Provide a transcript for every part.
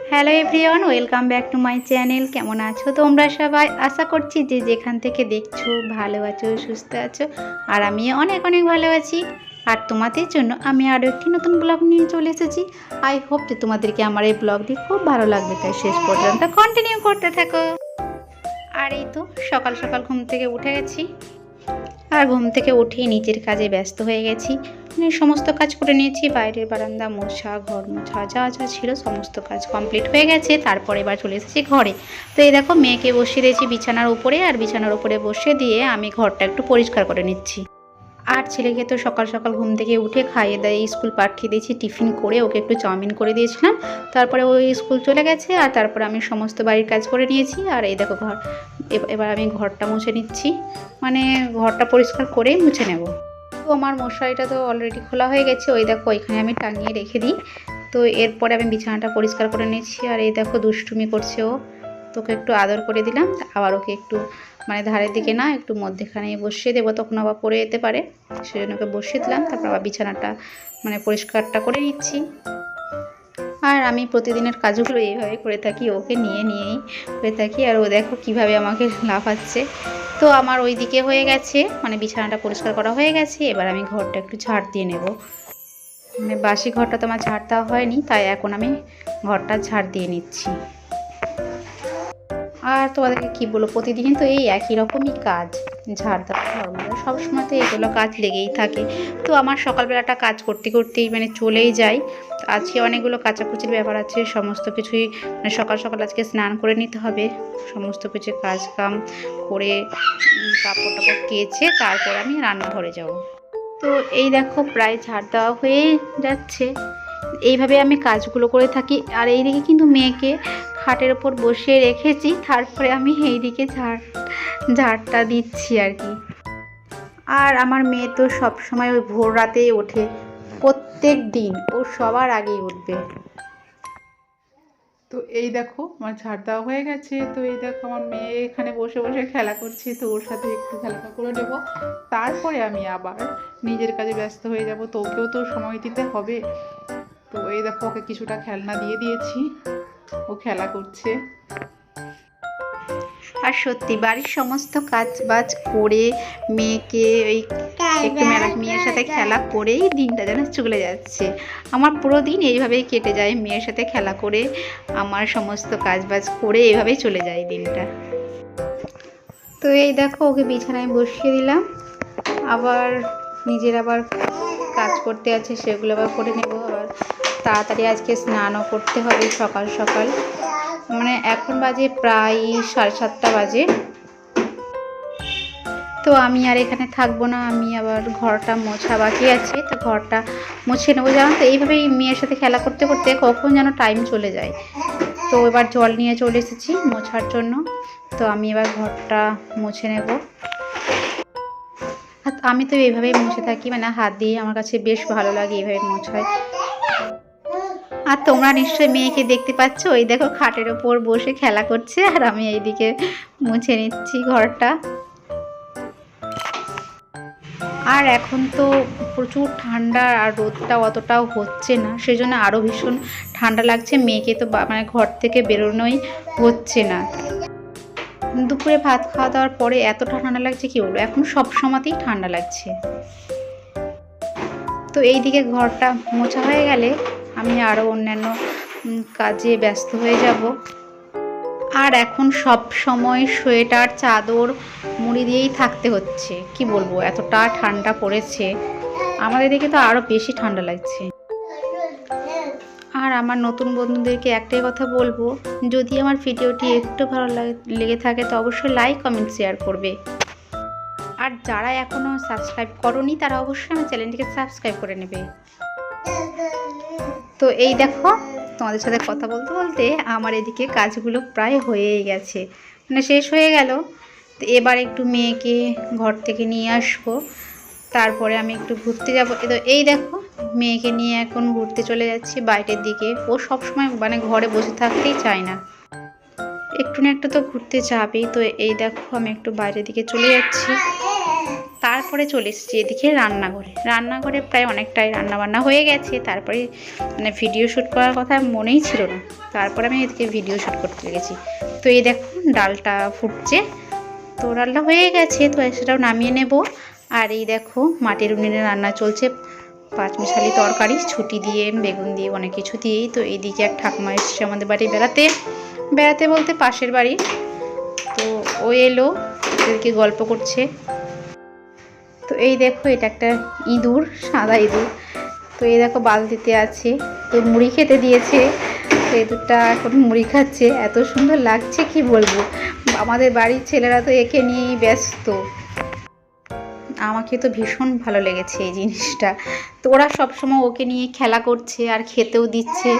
Hello everyone, welcome back to my channel. কেমন আছো তোমরা সবাই? আশা করছি যে যেখান থেকে দেখছো ভালো আছো, সুস্থ আছো, আর আমি অনেক অনেক ভালো আছি। আর তোমাদের জন্য আমি আরও একটি নতুন ব্লগ নিয়ে চলে এসেছি। আই হোপ যে তোমাদেরকে আমার এই ব্লগটি খুব ভালো লাগবে, তাই শেষ পর্যন্ত কন্টিনিউ করতে থাকো। আর এই তো সকাল সকাল ঘুম থেকে উঠে গেছি, আর ঘুম থেকে উঠেই নিজের কাজে ব্যস্ত হয়ে গেছি। সমস্ত কাজ করে নিয়েছি, বাইরের বারান্দা মোছা, ঘর মোছা, যা যা ছিল সমস্ত কাজ কমপ্লিট হয়ে গেছে। তারপরে এবার চলে এসেছি ঘরে। তো এই দেখো মেয়েকে বসিয়ে দিয়েছি বিছানার উপরে, আর বিছানার উপরে বসিয়ে দিয়ে আমি ঘরটা একটু পরিষ্কার করে নিচ্ছি। আর ছেলেকে তো সকাল সকাল ঘুম থেকে উঠে খাইয়ে দিয়ে স্কুল পাঠিয়ে দিয়েছি। টিফিন করে ওকে একটু চাউমিন করে দিয়েছিলাম, তারপরে ওই স্কুল চলে গেছে। আর তারপরে আমি সমস্ত বাড়ির কাজ করে নিয়েছি। আর এই দেখো এবার আমি ঘরটা মুছে নিচ্ছি, মানে ঘরটা পরিষ্কার করেই মুছে নেব। তো আমার মশারিটা তো অলরেডি খোলা হয়ে গেছে, ওই দেখো ওইখানে আমি টাঙিয়ে রেখে দিই। তো এরপরে আমি বিছানাটা পরিষ্কার করে নিচ্ছি। আর এই দেখো দুষ্টুমি করছে ও, তোকে একটু আদর করে দিলাম, আবার ওকে একটু মানে ধারের দিকে না একটু মধ্যেখানে বসিয়ে দেবো, তখন আবার পড়ে যেতে পারে, সেজন্য ওকে বসিয়ে দিলাম। তারপর আবার বিছানাটা মানে পরিষ্কারটা করে নিচ্ছি। আর আমি প্রতিদিনের কাজগুলো এইভাবে করে থাকি, ওকে নিয়েই করে থাকি। আর ও দেখো কিভাবে আমাকে লাফাচ্ছে। তো আমার ওই দিকে হয়ে গেছে, মানে বিছানাটা পরিষ্কার করা হয়ে গেছে। এবার আমি ঘরটা একটু ঝাড় দিয়ে নেব, মানে বাসি ঘরটা তো আমার ঝাড় দেওয়া হয়নি, তাই এখন আমি ঘরটা ঝাড় দিয়ে নিচ্ছি। আর তোমাদেরকে কী বলবো, প্রতিদিনই তো এই একই রকমই কাজ, ঝাড় দেওয়া, ঘর মোছা, সবসময় তো এগুলো কাজ লেগেই থাকে। তো আমার সকালবেলাটা কাজ করতে করতেই মানে চলেই যায়। আজকে অনেকগুলো কাচাকুচির ব্যাপার আছে, সমস্ত কিছুই মানে সকাল সকাল আজকে স্নান করে নিতে হবে, সমস্ত কিছু কাজ কাম করে কাপড় টাপড় কেচে তারপর আমি রান্নাঘরে যাব। তো এই দেখো প্রায় ঝাড় দেওয়া হয়ে যাচ্ছে। এইভাবে আমি কাজগুলো করে থাকি। আর এইদিকে কিন্তু মেয়েকে খাটের ওপর বসিয়ে রেখেছি, তারপরে আমি এইদিকে ঝাড়টা দিচ্ছি আর কি। আর আমার মেয়ে তো সবসময় ওই ভোর রাতেই ওঠে, প্রত্যেক দিন ও সবার আগেই উঠবে। তো এই দেখো আমার ঝাড় দেওয়া হয়ে গেছে। তো এই দেখো আমার মেয়ে এখানে বসে বসে খেলা করছে, তো ওর সাথে একটু খেলাটা করে নেবো, তারপরে আমি আবার নিজের কাজে ব্যস্ত হয়ে যাব। তো ওকেও তো সময় দিতে হবে। তো এই দেখো ওকে কিছুটা খেলনা দিয়ে দিয়েছি, ও খেলা করছে। আর সত্যি বাড়ির সমস্ত কাজ বাজ করে মেয়েকে ওই একটু মেয়ের সাথে খেলা করেই দিনটা যেন চলে যাচ্ছে। আমার পুরো দিন এইভাবেই কেটে যায়, মেয়ের সাথে খেলা করে আমার সমস্ত কাজ বাজ করে এইভাবেই চলে যায় দিনটা। তো এই দেখো ওকে বিছানায় বসিয়ে দিলাম, আবার নিজের আবার কাজ করতে আছে, সেগুলো আবার করে নেব। আবার তাড়াতাড়ি আজকে স্নানও করতে হবে সকাল সকাল, মানে এখন বাজে প্রায় 7:30 বাজে। তো আমি আর এখানে থাকবো না, আমি আবার ঘরটা মোছা বাকি আছে, তো ঘরটা মুছে নেবো। জানো তো এইভাবেই মেয়ের সাথে খেলা করতে করতে কখন যেন টাইম চলে যায়। তো এবার জল নিয়ে চলে এসেছি মোছার জন্য, তো আমি এবার ঘরটা মুছে নেব। আমি তো এইভাবেই মুছে থাকি, মানে হাত দিয়ে, আমার কাছে বেশ ভালো লাগে এইভাবে মোছায়। আর তোমরা নিশ্চয়ই মেয়েকে দেখতে পাচ্ছ, ওই দেখো খাটের ওপর বসে খেলা করছে, আর আমি এইদিকে মুছে নিচ্ছি ঘরটা। আর এখন তো প্রচুর ঠান্ডা, আর রোদটা অতটাও হচ্ছে না, সেই জন্য আরও ভীষণ ঠান্ডা লাগছে। মেয়েকে তো মানে ঘর থেকে বেরোনোই হচ্ছে না। দুপুরে ভাত খাওয়া দাওয়ার পরে এত ঠান্ডা লাগছে কি বলবো, এখন সব সময়তেই ঠান্ডা লাগছে। তো এই দিকে ঘরটা মোছা হয়ে গেলে আমি আরও অন্যান্য কাজে ব্যস্ত হয়ে যাব। আর এখন সব সময় সোয়েটার চাদর মুড়ি দিয়েই থাকতে হচ্ছে, কি বলবো এতটা ঠান্ডা পড়েছে। আমাদের দিকে তো আরও বেশি ঠান্ডা লাগছে। আর আমার নতুন বন্ধুদেরকে একটাই কথা বলবো, যদি আমার ভিডিওটি একটু ভালো লেগে থাকে তো অবশ্যই লাইক কমেন্ট শেয়ার করবে। আর যারা এখনও সাবস্ক্রাইব করোনি তারা অবশ্যই আমার চ্যানেলটিকে সাবস্ক্রাইব করে নেবে। তো এই দেখো তোমাদের সাথে কথা বলতে বলতে আমার এদিকে কাজগুলো প্রায় হয়েই গেছে, মানে শেষ হয়ে গেল। তো এবার একটু মেয়েকে ঘর থেকে নিয়ে আসবো, তারপরে আমি একটু ঘুরতে যাব। এই দেখো মেয়েকে নিয়ে এখন ঘুরতে চলে যাচ্ছি বাইরের দিকে। ও সবসময় মানে ঘরে বসে থাকতেই চায় না, একটু না একটু তো ঘুরতে যাবেই। তো এই দেখো আমি একটু বাইরের দিকে চলে যাচ্ছি। তারপরে চলে এসেছি এদিকে রান্নাঘরে প্রায় অনেকটাই রান্নাবান্না হয়ে গেছে। তারপরে মানে ভিডিও শ্যুট করার কথা মনেই ছিল না, তারপরে আমি এদিকে ভিডিও শ্যুট করতে লেগেছি। তো এই দেখো ডালটা ফুটছে, তো ডালটা হয়ে গেছে, তো সেটাও নামিয়ে নেব। আর এই দেখো মাটির উনুনে রান্না চলছে, পাঁচমিশালি তরকারি, ছুটি দিয়ে বেগুন দিয়ে অনেক কিছু দিয়েই। তো এইদিকে এক ঠাকুমা এসছে আমাদের বাড়ি বেড়াতে বলতে পাশের বাড়ি। তো ও এলো, ওদেরকে গল্প করছে। তো এই দেখো এটা একটা ইঁদুর, সাদা ইঁদুর। তো এই দেখো বালতিতে আছে, তো মুড়ি খেতে দিয়েছে। তো ইঁদুরটা এখন মুড়ি খাচ্ছে, এত সুন্দর লাগছে কি বলবো। আমাদের বাড়ির ছেলেরা তো একে নিয়েই ব্যস্ত। আমাকে তো ভীষণ ভালো লেগেছে এই জিনিসটা। তো ওরা সবসময় ওকে নিয়ে খেলা করছে আর খেতেও দিচ্ছে,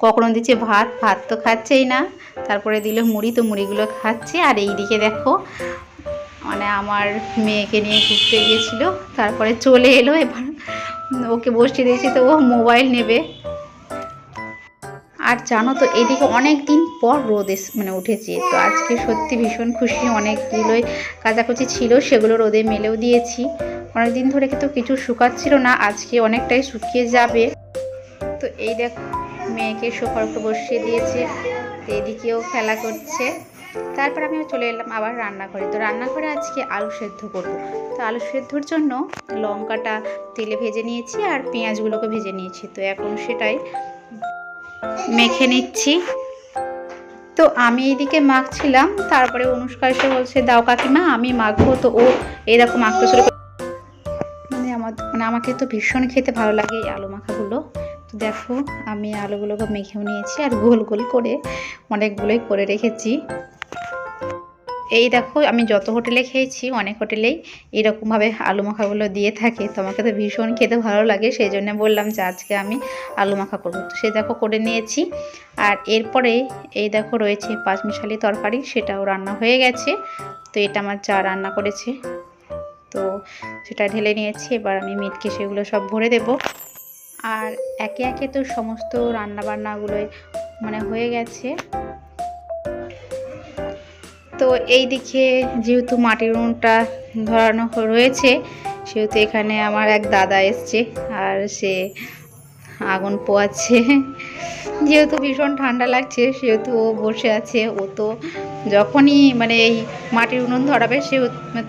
কখনো দিচ্ছে ভাত তো খাচ্ছেই না, তারপরে দিল মুড়ি, তো মুড়িগুলো খাচ্ছে। আর এই দিকে দেখো মানে আমার মেয়েকে নিয়ে ঘুরতে গিয়েছিল, তারপরে চলে এলো, এবার ওকে বসিয়ে দিয়েছি, তো ও মোবাইল নেবে। আর জানো তো এদিকে অনেক দিন পর রোদ মানে উঠেছে, তো আজকে সত্যি ভীষণ খুশি। অনেকগুলোই কাচাকুচি ছিল, সেগুলো রোদে মেলেও দিয়েছি। অনেক দিন ধরে কিন্তু কিছু শুকাচ্ছিল না, আজকে অনেকটাই শুকিয়ে যাবে। তো এই দেখো মেয়েকে সোফার উপর বসিয়ে দিয়েছে, তো এদিকেও খেলা করছে। তারপর আমি চলে এলাম আবার রান্নাঘরে। তো রান্নাঘরে আজকে আলু সেদ্ধ করব। তো আলু সেদ্ধর জন্য লঙ্কাটা তেলে ভেজে নিয়েছি আর পেঁয়াজগুলোকে ভেজে নিয়েছি, তো এখন সেটাই মেখে নিচ্ছি। তো আমি এইদিকে মাখছিলাম, তারপরে অনুষ্কা এসে বলছে দাও কাকিমা আমি মাখবো। তো ও এরকম মাখতে শুরু করে, মানে আমাকে তো ভীষণ খেতে ভালো লাগে এই আলু মাখাগুলো। তো দেখো আমি আলুগুলোকে মেখেও নিয়েছি আর গোল গোল করে অনেকগুলোই করে রেখেছি। এই দেখো আমি যত হোটেলে খেয়েছি, অনেক হোটেলেই এরকমভাবে আলু মাখাগুলো দিয়ে থাকে, তো আমাকে তো ভীষণ খেতে ভালো লাগে, সেই জন্য বললাম যে আজকে আমি আলু মাখা করবো। তো সেই দেখো করে নিয়েছি। আর এরপরে এই দেখো রয়েছে পাঁচমিশালি তরকারি, সেটাও রান্না হয়ে গেছে। তো এটা আমার যা রান্না করেছে, তো সেটা ঢেলে নিয়েছি। এবার আমি মিটকে সেগুলো সব ভরে দেব। আর একে একে তো সমস্ত রান্নাবান্নাগুলোই মানে হয়ে গেছে। তো এই দিকে যেহেতু মাটির উনুনটা ধরানো রয়েছে, সেহেতু এখানে আমার এক দাদা এসছে আর সে আগুন পোয়াচ্ছে। যেহেতু ভীষণ ঠান্ডা লাগছে, সেহেতু ও বসে আছে। ও তো যখনই মানে এই মাটির উনুন ধরাবে সে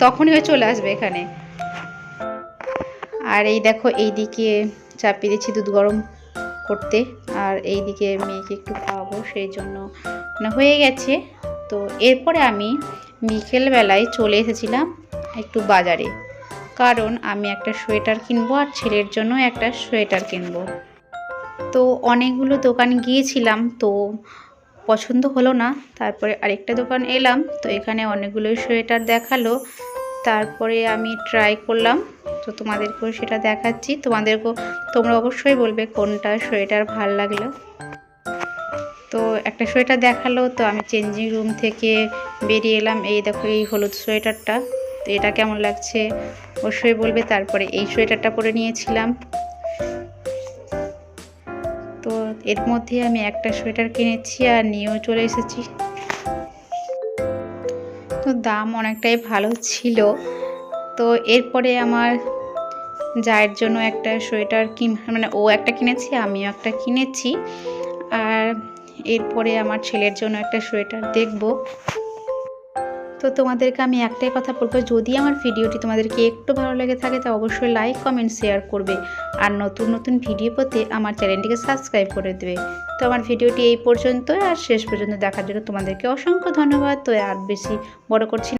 তখনই ও চলে আসবে এখানে। আর এই দেখো এই দিকে চাপিয়ে দিচ্ছি দুধ গরম করতে, আর এই দিকে মেয়েকে একটু খাওয়াবো, সেই জন্য মানে হয়ে গেছে। তো এরপরে আমি বিকেলবেলায় চলে এসেছিলাম একটু বাজারে, কারণ আমি একটা সোয়েটার কিনবো আর ছেলের জন্য একটা সোয়েটার কিনবো। তো অনেকগুলো দোকান গিয়েছিলাম, তো পছন্দ হলো না। তারপরে আরেকটা দোকান এলাম, তো এখানে অনেকগুলোই সোয়েটার দেখালো। তারপরে আমি ট্রাই করলাম, তো তোমাদেরকেও সেটা দেখাচ্ছি। তোমরা অবশ্যই বলবে কোনটা সোয়েটার ভালো লাগলো। তো একটা সোয়েটার দেখালো, তো আমি চেঞ্জিং রুম থেকে বেরিয়ে এলাম। এই দেখো এই হলুদ সোয়েটারটা, তো এটা কেমন লাগছে অবশ্যই বলবে। তারপরে এই সোয়েটারটা পরে নিয়েছিলাম, তো এর মধ্যে আমি একটা সোয়েটার কিনেছি আর নিয়েও চলে এসেছি। তো দাম অনেকটাই ভালো ছিল। তো এরপরে আমার জায়ের জন্য একটা সোয়েটার মানে ও একটা কিনেছি, আমিও একটা কিনেছি। আর এরপরে আমার ছেলের জন্য একটা সোয়েটার দেখব। তো তোমাদেরকে আমি একটাই কথা বলবো, যদি আমার ভিডিওটি তোমাদেরকে একটু ভালো লেগে থাকে তো অবশ্যই লাইক কমেন্ট শেয়ার করবে, আর নতুন নতুন ভিডিও পেতে আমার চ্যানেলটিকে সাবস্ক্রাইব করে দেবে। তো আমার ভিডিওটি এই পর্যন্ত, আর শেষ পর্যন্ত দেখার জন্য তোমাদেরকে অসংখ্য ধন্যবাদ। তো আর বেশি বড় করছি